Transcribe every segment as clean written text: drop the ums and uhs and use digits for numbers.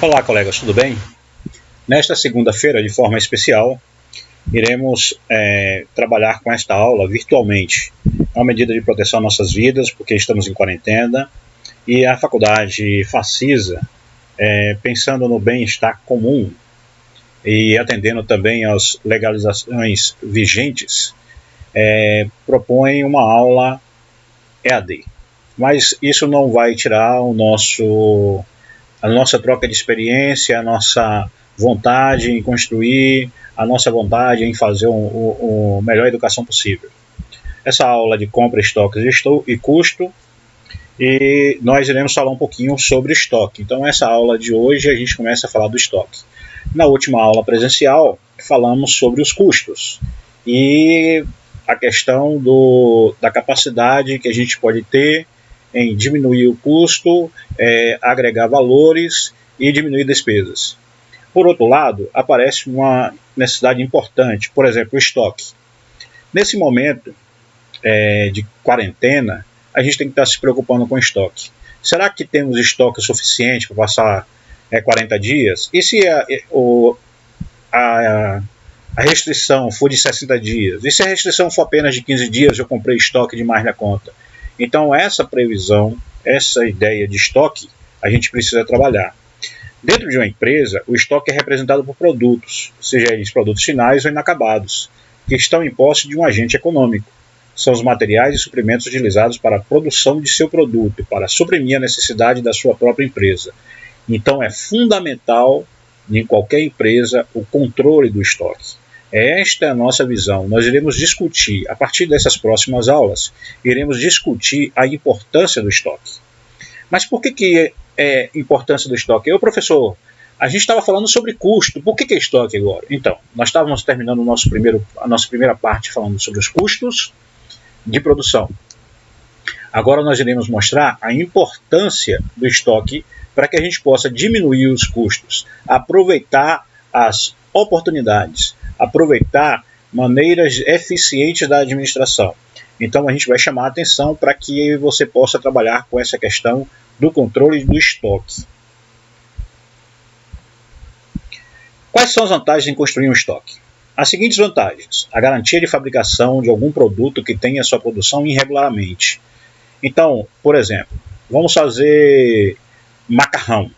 Olá, colegas, tudo bem? Nesta segunda-feira, de forma especial, iremos trabalhar com esta aula virtualmente. É uma medida de proteção às nossas vidas, porque estamos em quarentena, e a faculdade Facisa, pensando no bem-estar comum e atendendo também às legalizações vigentes, propõe uma aula EAD. Mas isso não vai tirar a nossa troca de experiência, a nossa vontade em construir, a nossa vontade em fazer a melhor educação possível. Essa aula de compra, estoques e custo, e nós iremos falar um pouquinho sobre estoque. Então, essa aula de hoje a gente começa a falar do estoque. Na última aula presencial, falamos sobre os custos e a questão da capacidade que a gente pode ter em diminuir o custo, agregar valores e diminuir despesas. Por outro lado, aparece uma necessidade importante, por exemplo, o estoque. Nesse momento de quarentena, a gente tem que estar se preocupando com o estoque. Será que temos estoque suficiente para passar 40 dias? E se a restrição for de 60 dias? E se a restrição for apenas de 15 dias, eu comprei estoque demais na conta? Então, essa previsão, essa ideia de estoque, a gente precisa trabalhar. Dentro de uma empresa, o estoque é representado por produtos, seja eles produtos finais ou inacabados, que estão em posse de um agente econômico. São os materiais e suprimentos utilizados para a produção de seu produto, para suprimir a necessidade da sua própria empresa. Então, é fundamental, em qualquer empresa, o controle do estoque. Esta é a nossa visão. Nós iremos discutir, a partir dessas próximas aulas, iremos discutir a importância do estoque. Mas por que é importância do estoque? Professor, a gente estava falando sobre custo, por que é estoque agora? Então, nós estávamos terminando a nossa primeira parte falando sobre os custos de produção. Agora nós iremos mostrar a importância do estoque para que a gente possa diminuir os custos, aproveitar as oportunidades, aproveitar maneiras eficientes da administração. Então a gente vai chamar a atenção para que você possa trabalhar com essa questão do controle do estoque. Quais são as vantagens em construir um estoque? As seguintes vantagens: a garantia de fabricação de algum produto que tenha sua produção irregularmente. Então, por exemplo, vamos fazer macarrão.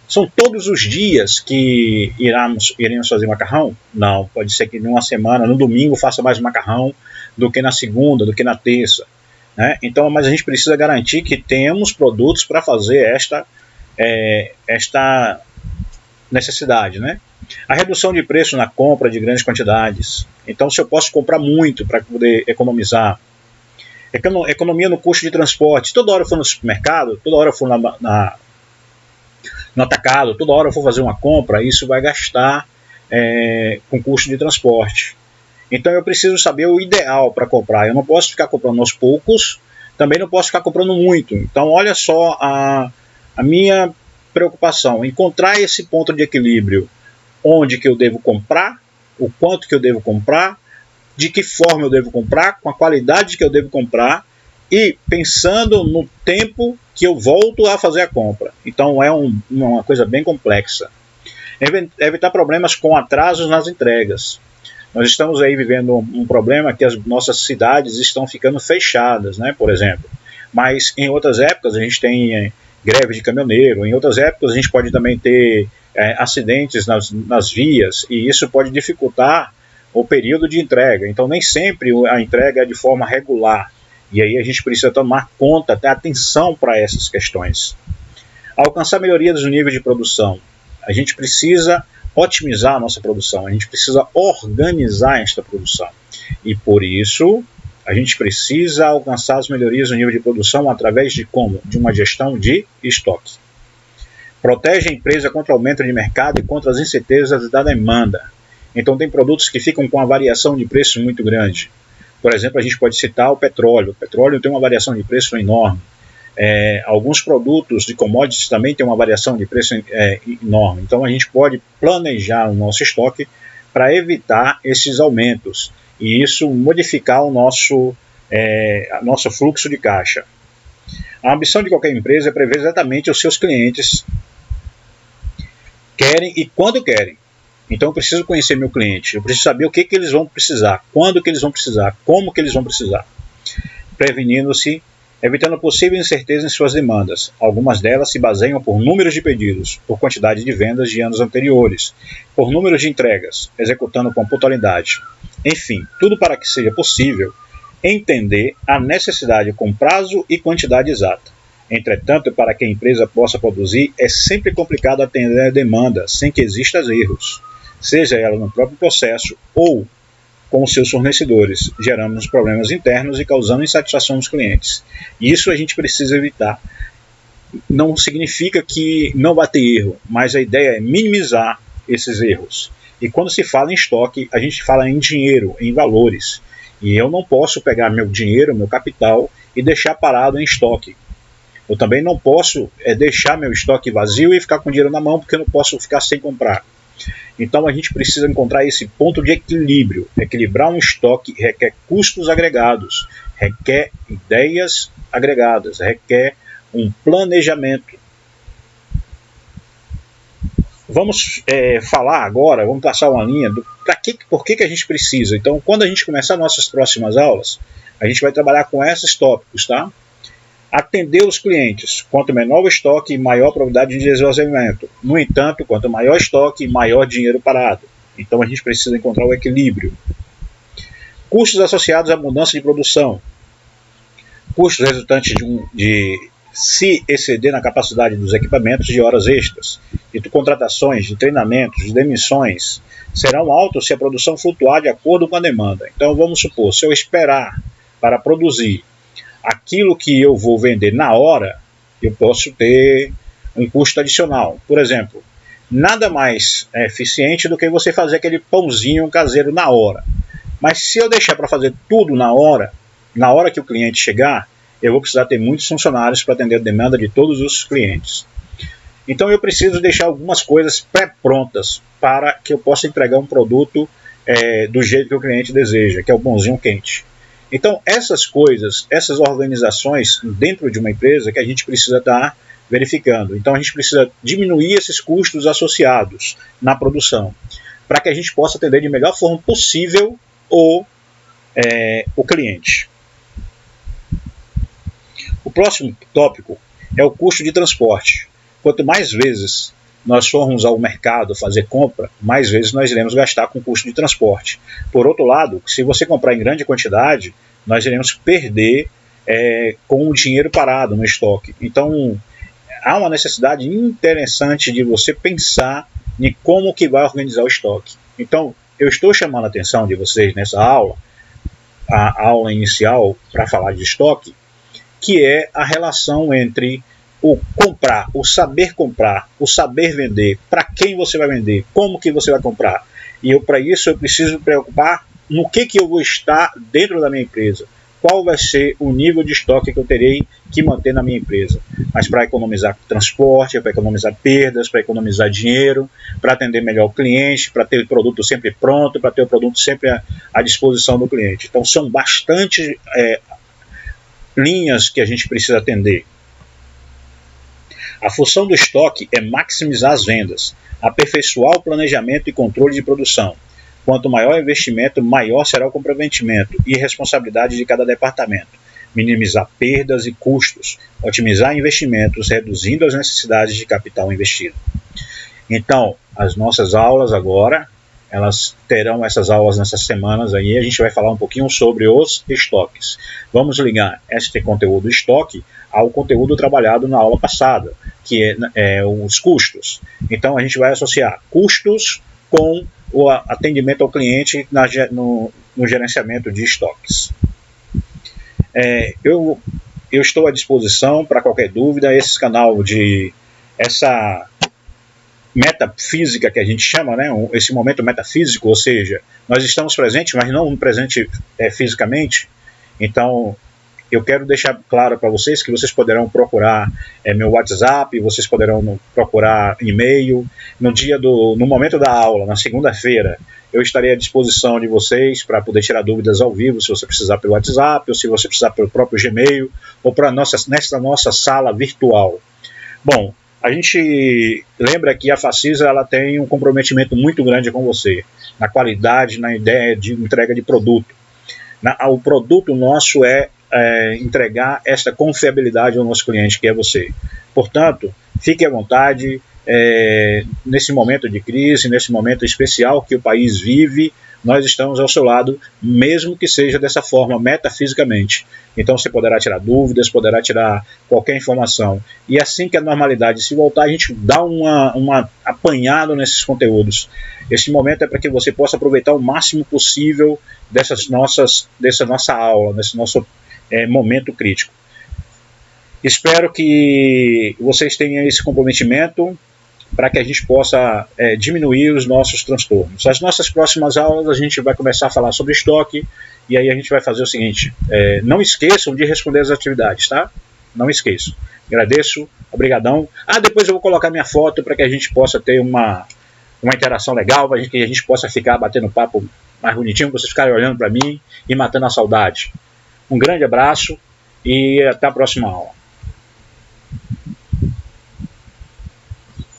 São todos os dias que iremos fazer macarrão? Não, pode ser que numa semana, no domingo, faça mais macarrão do que na segunda, do que na terça. Né? Então, mas a gente precisa garantir que temos produtos para fazer esta necessidade. Né? A redução de preço na compra de grandes quantidades. Então, se eu posso comprar muito para poder economizar. Economia no custo de transporte. Toda hora eu for no supermercado, toda hora eu for no atacado, toda hora eu for fazer uma compra, isso vai gastar com custo de transporte. Então eu preciso saber o ideal para comprar. Eu não posso ficar comprando aos poucos, também não posso ficar comprando muito. Então olha só a minha preocupação, encontrar esse ponto de equilíbrio. Onde que eu devo comprar, o quanto que eu devo comprar, de que forma eu devo comprar, com a qualidade que eu devo comprar, e pensando no tempo que eu volto a fazer a compra. Então é uma coisa bem complexa. Evitar problemas com atrasos nas entregas. Nós estamos aí vivendo um problema que as nossas cidades estão ficando fechadas, né, por exemplo. Mas em outras épocas a gente tem greve de caminhoneiro, em outras épocas a gente pode também ter acidentes nas vias, e isso pode dificultar o período de entrega. Então nem sempre a entrega é de forma regular. E aí a gente precisa tomar conta, ter atenção para essas questões. Alcançar melhoria do nível de produção. A gente precisa otimizar a nossa produção, a gente precisa organizar esta produção. E por isso, a gente precisa alcançar as melhorias do nível de produção através de como? De uma gestão de estoque. Protege a empresa contra o aumento de mercado e contra as incertezas da demanda. Então tem produtos que ficam com uma variação de preço muito grande. Por exemplo, a gente pode citar o petróleo. O petróleo tem uma variação de preço enorme. Alguns produtos de commodities também têm uma variação de preço enorme. Então a gente pode planejar o nosso estoque para evitar esses aumentos e isso modificar o nosso fluxo de caixa. A ambição de qualquer empresa é prever exatamente os seus clientes querem e quando querem. Então eu preciso conhecer meu cliente, eu preciso saber o que eles vão precisar, quando que eles vão precisar, como que eles vão precisar, prevenindo-se, evitando possível incerteza em suas demandas. Algumas delas se baseiam por números de pedidos, por quantidade de vendas de anos anteriores, por número de entregas, executando com pontualidade. Enfim, tudo para que seja possível entender a necessidade com prazo e quantidade exata. Entretanto, para que a empresa possa produzir, é sempre complicado atender a demanda sem que existam erros, seja ela no próprio processo ou com os seus fornecedores, gerando problemas internos e causando insatisfação dos clientes. Isso a gente precisa evitar. Não significa que não vai ter erro, mas a ideia é minimizar esses erros. E quando se fala em estoque, a gente fala em dinheiro, em valores. E eu não posso pegar meu dinheiro, meu capital e deixar parado em estoque. Eu também não posso deixar meu estoque vazio e ficar com dinheiro na mão, porque eu não posso ficar sem comprar. Então a gente precisa encontrar esse ponto de equilíbrio. Equilibrar um estoque requer custos agregados, requer ideias agregadas, requer um planejamento. Vamos falar agora, vamos passar uma linha do por que a gente precisa. Então, quando a gente começar nossas próximas aulas, a gente vai trabalhar com esses tópicos, tá? Atender os clientes. Quanto menor o estoque, maior a probabilidade de esvaziamento. No entanto, quanto maior o estoque, maior dinheiro parado. Então a gente precisa encontrar o equilíbrio. Custos associados à mudança de produção. Custos resultantes de se exceder na capacidade dos equipamentos de horas extras, de contratações, de treinamentos, de demissões, serão altos se a produção flutuar de acordo com a demanda. Então vamos supor, se eu esperar para produzir aquilo que eu vou vender na hora, eu posso ter um custo adicional. Por exemplo, nada mais eficiente do que você fazer aquele pãozinho caseiro na hora. Mas se eu deixar para fazer tudo na hora que o cliente chegar, eu vou precisar ter muitos funcionários para atender a demanda de todos os clientes. Então eu preciso deixar algumas coisas pré-prontas para que eu possa entregar um produto do jeito que o cliente deseja, que é o pãozinho quente. Então, essas coisas, essas organizações dentro de uma empresa que a gente precisa estar verificando. Então, a gente precisa diminuir esses custos associados na produção, para que a gente possa atender de melhor forma possível o cliente. O próximo tópico é o custo de transporte. Quanto mais vezes nós formos ao mercado fazer compra, mais vezes nós iremos gastar com custo de transporte. Por outro lado, se você comprar em grande quantidade, nós iremos perder com o dinheiro parado no estoque. Então, há uma necessidade interessante de você pensar em como que vai organizar o estoque. Então, eu estou chamando a atenção de vocês nessa aula, a aula inicial para falar de estoque, que é a relação entre o comprar, o saber vender, para quem você vai vender, como que você vai comprar. E para isso eu preciso me preocupar no que eu vou estar dentro da minha empresa. Qual vai ser o nível de estoque que eu terei que manter na minha empresa. Mas para economizar transporte, para economizar perdas, para economizar dinheiro, para atender melhor o cliente, para ter o produto sempre pronto, para ter o produto sempre à disposição do cliente. Então são bastante linhas que a gente precisa atender. A função do estoque é maximizar as vendas, aperfeiçoar o planejamento e controle de produção. Quanto maior o investimento, maior será o comprometimento e responsabilidade de cada departamento. Minimizar perdas e custos, otimizar investimentos, reduzindo as necessidades de capital investido. Então, as nossas aulas agora, elas terão essas aulas nessas semanas aí, a gente vai falar um pouquinho sobre os estoques. Vamos ligar este conteúdo estoque ao conteúdo trabalhado na aula passada, que é os custos. Então a gente vai associar custos com o atendimento ao cliente no gerenciamento de estoques. Eu estou à disposição para qualquer dúvida. Esse canal essa metafísica que a gente chama, né, esse momento metafísico, ou seja, nós estamos presentes, mas não presente fisicamente. Então, eu quero deixar claro para vocês que vocês poderão procurar meu WhatsApp, vocês poderão procurar e-mail. No momento da aula, na segunda-feira, eu estarei à disposição de vocês para poder tirar dúvidas ao vivo, se você precisar pelo WhatsApp, ou se você precisar pelo próprio Gmail, ou nessa nossa sala virtual. Bom, A gente lembra que a Facisa ela tem um comprometimento muito grande com você, na qualidade, na ideia de entrega de produto. O produto nosso é entregar esta confiabilidade ao nosso cliente, que é você. Portanto, fique à vontade, nesse momento de crise, nesse momento especial que o país vive, nós estamos ao seu lado, mesmo que seja dessa forma, metafisicamente. Então você poderá tirar dúvidas, poderá tirar qualquer informação. E assim que a normalidade se voltar, a gente dá uma apanhada nesses conteúdos. Esse momento é para que você possa aproveitar o máximo possível dessa nossa aula, desse nosso momento crítico. Espero que vocês tenham esse comprometimento para que a gente possa diminuir os nossos transtornos. As nossas próximas aulas a gente vai começar a falar sobre estoque, e aí a gente vai fazer o seguinte, não esqueçam de responder as atividades, tá? Não esqueçam. Agradeço, obrigadão. Depois eu vou colocar minha foto para que a gente possa ter uma interação legal, para que a gente possa ficar batendo papo mais bonitinho, vocês ficarem olhando para mim e matando a saudade. Um grande abraço e até a próxima aula.